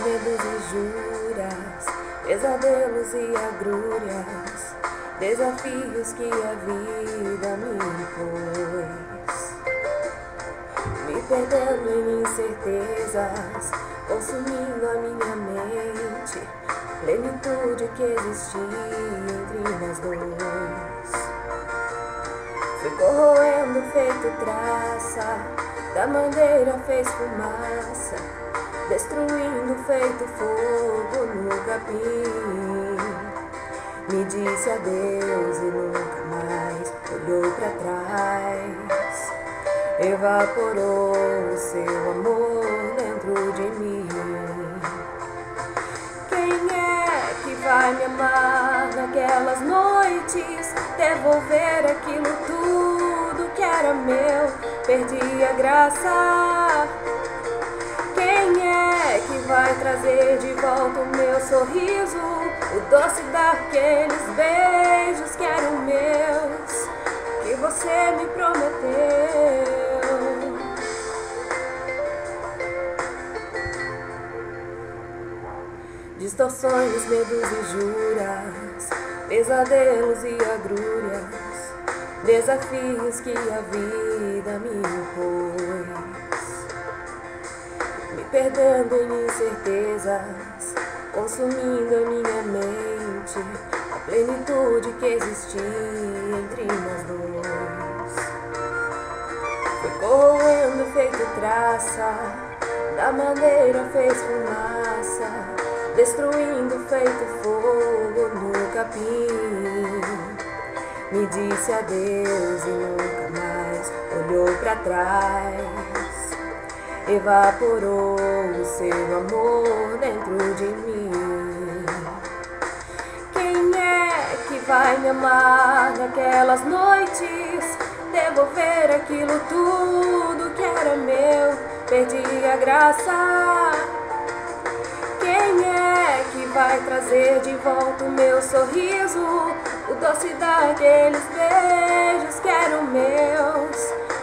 medos e juras, pesadelos e agrúrias, desafios que a vida me impôs, me perdendo em incertezas, consumindo a minha mente, plenitude que existia entre nós dois. Fui corroendo feito traça, da madeira fez fumaça, destruindo feito fogo no capim. Me disse adeus e nunca mais olhou pra trás. Evaporou o seu amor dentro de mim. Quem é que vai me amar naquelas noites? Devolver aquilo tudo que era meu, perdi a graça. Quem é que vai trazer de volta o meu sorriso, o doce daqueles beijos que eram meus, que você me prometeu? Distorções, medos e juras, pesadelos e agrúrias, desafios que a vida me impôs, me perdendo em incertezas, consumindo a minha mente, a plenitude que existia entre nós dois. Fui corroendo feito traça, da madeira fez fumaça, destruindo feito fogo no capim. Me disse adeus e nunca mais olhou pra trás. Evaporou o seu amor dentro de mim. Quem é que vai me amar naquelas noites? Devolver aquilo tudo que era meu, perdi a graça. Quem é que vai trazer de volta o meu sorriso, o doce daqueles beijos que eram meus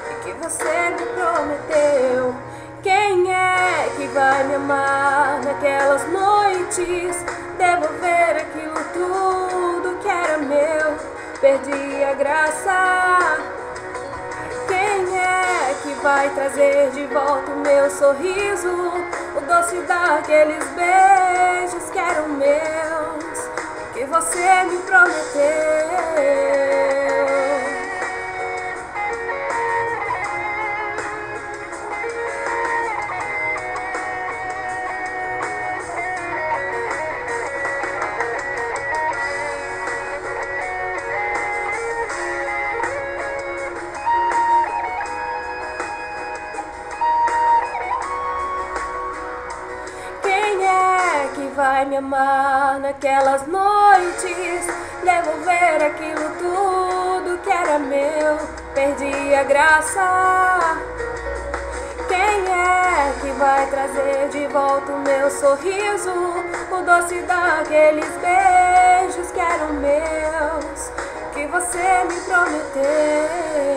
e que você me prometeu? Quem é que vai me amar naquelas noites? Devolver aquilo tudo que era meu, perdi a graça. Quem é que vai trazer de volta o meu sorriso, o doce daqueles beijos que eram meus, que você me prometeu? Vai me amar naquelas noites, devolver aquilo tudo que era meu, perdi a graça. Quem é que vai trazer de volta o meu sorriso, o doce daqueles beijos que eram meus, que você me prometeu?